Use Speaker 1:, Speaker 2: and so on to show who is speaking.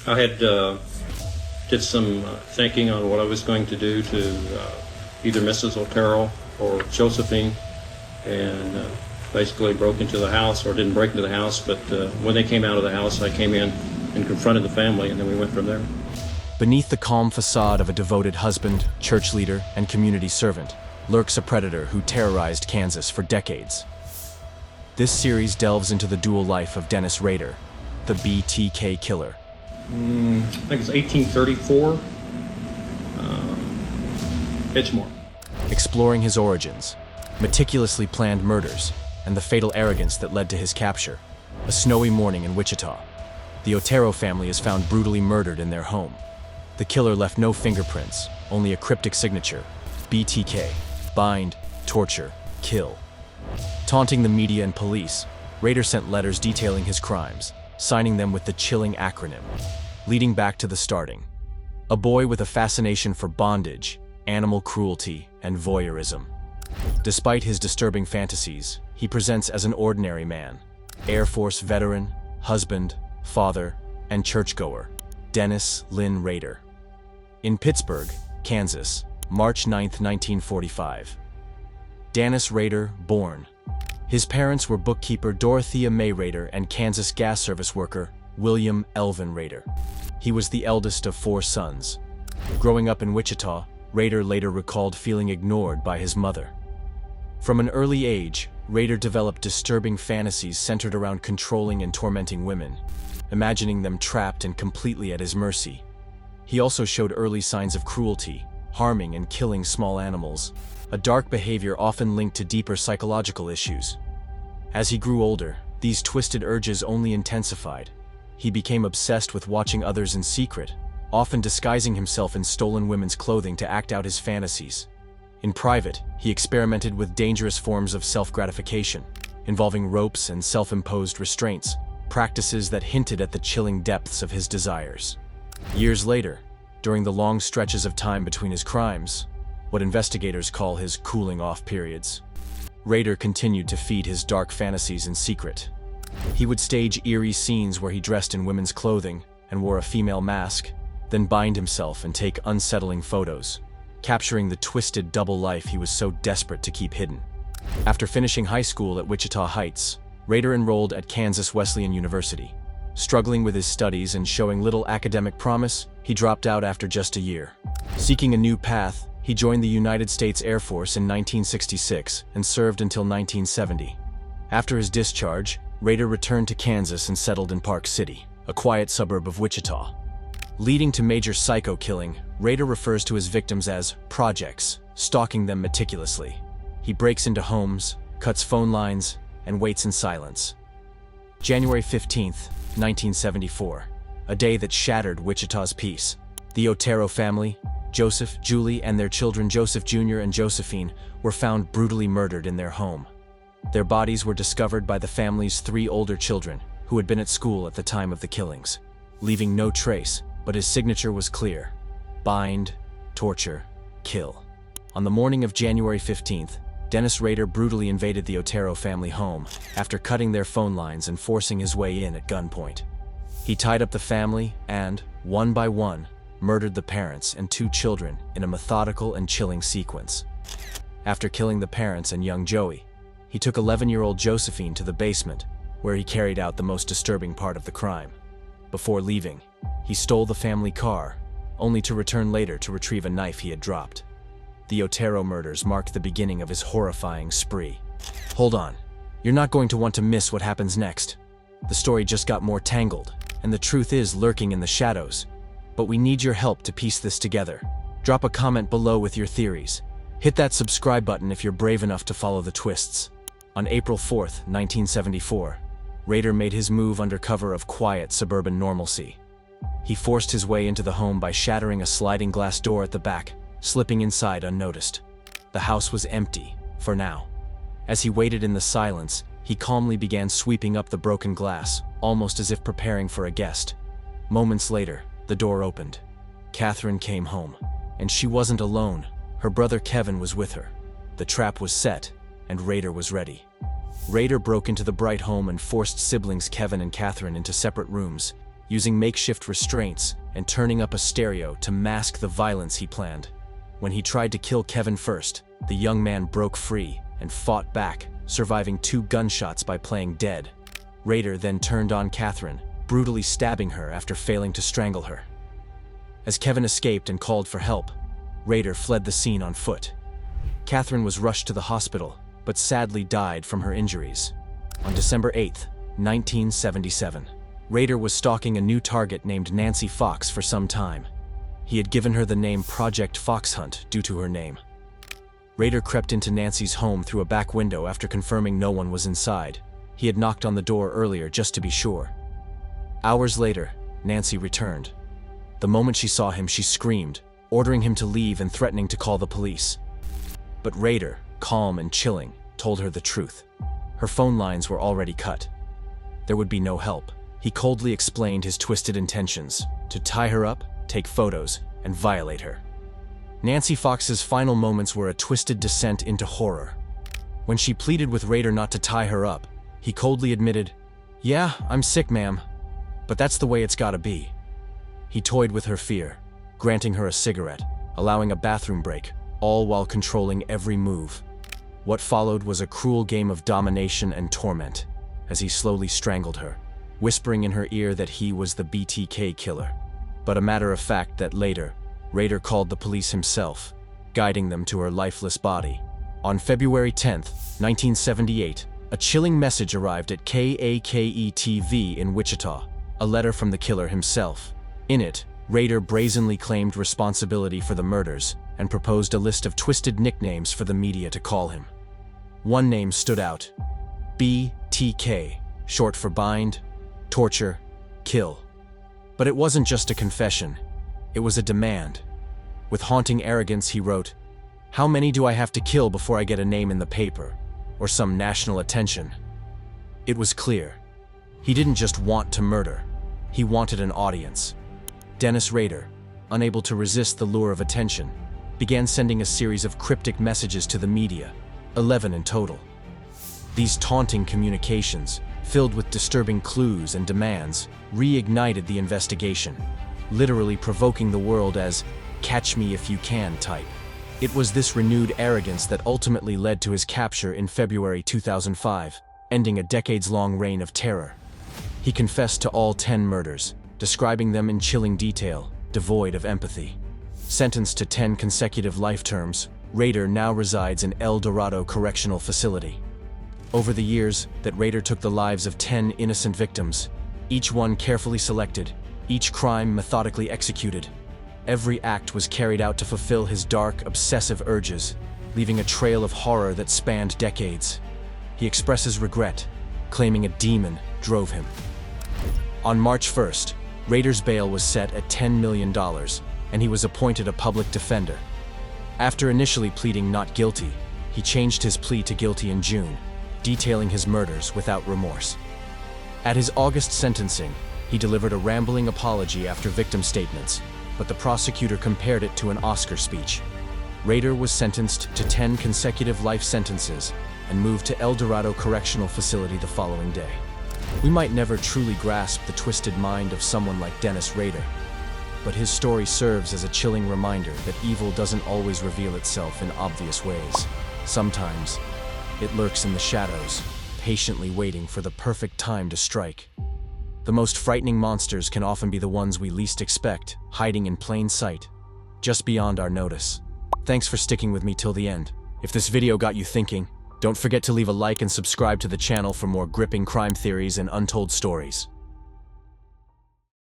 Speaker 1: I had did some thinking on what I was going to do to either Mrs. Otero or Josephine, and basically broke into the house, or didn't break into the house, but when they came out of the house, I came in and confronted the family, and then we went from there.
Speaker 2: Beneath the calm facade of a devoted husband, church leader, and community servant lurks a predator who terrorized Kansas for decades. This series delves into the dual life of Dennis Rader, the BTK killer.
Speaker 1: I think it's 1834, Edgemore.
Speaker 2: Exploring his origins, meticulously planned murders, and the fatal arrogance that led to his capture. A snowy morning in Wichita, the Otero family is found brutally murdered in their home. The killer left no fingerprints, only a cryptic signature: BTK, bind, torture, kill. Taunting the media and police, Rader sent letters detailing his crimes, signing them with the chilling acronym, leading back to the starting. A boy with a fascination for bondage, animal cruelty, and voyeurism. Despite his disturbing fantasies, he presents as an ordinary man, Air Force veteran, husband, father, and churchgoer, Dennis Lynn Rader. In Pittsburgh, Kansas, March 9, 1945. Dennis Rader born. His parents were bookkeeper Dorothea May Rader and Kansas gas service worker William Elvin Rader. He was the eldest of 4 sons. Growing up in Wichita, Rader later recalled feeling ignored by his mother. From an early age, Rader developed disturbing fantasies centered around controlling and tormenting women, imagining them trapped and completely at his mercy. He also showed early signs of cruelty, harming and killing small animals, a dark behavior often linked to deeper psychological issues. As he grew older, these twisted urges only intensified. He became obsessed with watching others in secret, often disguising himself in stolen women's clothing to act out his fantasies. In private, he experimented with dangerous forms of self-gratification, involving ropes and self-imposed restraints, practices that hinted at the chilling depths of his desires. Years later, during the long stretches of time between his crimes, what investigators call his cooling-off periods, Rader continued to feed his dark fantasies in secret. He would stage eerie scenes where he dressed in women's clothing and wore a female mask, then bind himself and take unsettling photos, capturing the twisted double life he was so desperate to keep hidden. After finishing high school at Wichita Heights, Rader enrolled at Kansas Wesleyan University. Struggling with his studies and showing little academic promise, he dropped out after just a year. Seeking a new path, he joined the United States Air Force in 1966 and served until 1970. After his discharge, Rader returned to Kansas and settled in Park City, a quiet suburb of Wichita. Leading to major psycho killing, Rader refers to his victims as projects, stalking them meticulously. He breaks into homes, cuts phone lines, and waits in silence. January 15, 1974, a day that shattered Wichita's peace. The Otero family, Joseph, Julie, and their children Joseph Jr. and Josephine, were found brutally murdered in their home. Their bodies were discovered by the family's 3 older children, who had been at school at the time of the killings, leaving no trace, but his signature was clear: bind, torture, kill. On the morning of January 15th, Dennis Rader brutally invaded the Otero family home after cutting their phone lines and forcing his way in at gunpoint. He tied up the family and, one by one, murdered the parents and 2 children in a methodical and chilling sequence. After killing the parents and young Joey, he took 11-year-old Josephine to the basement, where he carried out the most disturbing part of the crime. Before leaving, he stole the family car, only to return later to retrieve a knife he had dropped. The Otero murders marked the beginning of his horrifying spree. Hold on, you're not going to want to miss what happens next. The story just got more tangled, and the truth is lurking in the shadows. But we need your help to piece this together. Drop a comment below with your theories. Hit that subscribe button if you're brave enough to follow the twists. On April 4th, 1974, Rader made his move under cover of quiet suburban normalcy. He forced his way into the home by shattering a sliding glass door at the back, slipping inside unnoticed. The house was empty, for now. As he waited in the silence, he calmly began sweeping up the broken glass, almost as if preparing for a guest. Moments later, the door opened. Catherine came home, and she wasn't alone. Her brother Kevin was with her. The trap was set, and Rader was ready. Rader broke into the bright home and forced siblings Kevin and Catherine into separate rooms, using makeshift restraints and turning up a stereo to mask the violence he planned. When he tried to kill Kevin first, the young man broke free and fought back, surviving 2 gunshots by playing dead. Rader then turned on Catherine, brutally stabbing her after failing to strangle her. As Kevin escaped and called for help, Rader fled the scene on foot. Catherine was rushed to the hospital, but sadly died from her injuries. On December 8, 1977, Rader was stalking a new target named Nancy Fox for some time. He had given her the name Project Foxhunt due to her name. Rader crept into Nancy's home through a back window after confirming no one was inside. He had knocked on the door earlier just to be sure. Hours later, Nancy returned. The moment she saw him, she screamed, ordering him to leave and threatening to call the police. But Rader, calm and chilling, told her the truth. Her phone lines were already cut. There would be no help. He coldly explained his twisted intentions: to tie her up, take photos, and violate her. Nancy Fox's final moments were a twisted descent into horror. When she pleaded with Rader not to tie her up, he coldly admitted, "Yeah, I'm sick, ma'am, but that's the way it's gotta be." He toyed with her fear, granting her a cigarette, allowing a bathroom break, all while controlling every move. What followed was a cruel game of domination and torment, as he slowly strangled her, whispering in her ear that he was the BTK killer. But a matter of fact that later, Rader called the police himself, guiding them to her lifeless body. On February 10, 1978, a chilling message arrived at KAKE-TV in Wichita, a letter from the killer himself. In it, Rader brazenly claimed responsibility for the murders and proposed a list of twisted nicknames for the media to call him. One name stood out: BTK, short for bind, torture, kill. But it wasn't just a confession, it was a demand. With haunting arrogance, he wrote, "How many do I have to kill before I get a name in the paper, or some national attention?" It was clear. He didn't just want to murder, he wanted an audience. Dennis Rader, unable to resist the lure of attention, began sending a series of cryptic messages to the media, 11 in total. These taunting communications, filled with disturbing clues and demands, reignited the investigation, literally provoking the world as "catch me if you can" type. It was this renewed arrogance that ultimately led to his capture in February 2005, ending a decades-long reign of terror. He confessed to all 10 murders, describing them in chilling detail, devoid of empathy. Sentenced to 10 consecutive life terms, Rader now resides in El Dorado Correctional Facility. Over the years that Rader took the lives of 10 innocent victims, each one carefully selected, each crime methodically executed. Every act was carried out to fulfill his dark, obsessive urges, leaving a trail of horror that spanned decades. He expresses regret, claiming a demon drove him. On March 1st, Rader's bail was set at $10 million, and he was appointed a public defender. After initially pleading not guilty, he changed his plea to guilty in June, detailing his murders without remorse. At his August sentencing, he delivered a rambling apology after victim statements, but the prosecutor compared it to an Oscar speech. Rader was sentenced to 10 consecutive life sentences and moved to El Dorado Correctional Facility the following day. We might never truly grasp the twisted mind of someone like Dennis Rader, but his story serves as a chilling reminder that evil doesn't always reveal itself in obvious ways. Sometimes, it lurks in the shadows, patiently waiting for the perfect time to strike. The most frightening monsters can often be the ones we least expect, hiding in plain sight, just beyond our notice. Thanks for sticking with me till the end. If this video got you thinking, don't forget to leave a like and subscribe to the channel for more gripping crime theories and untold stories.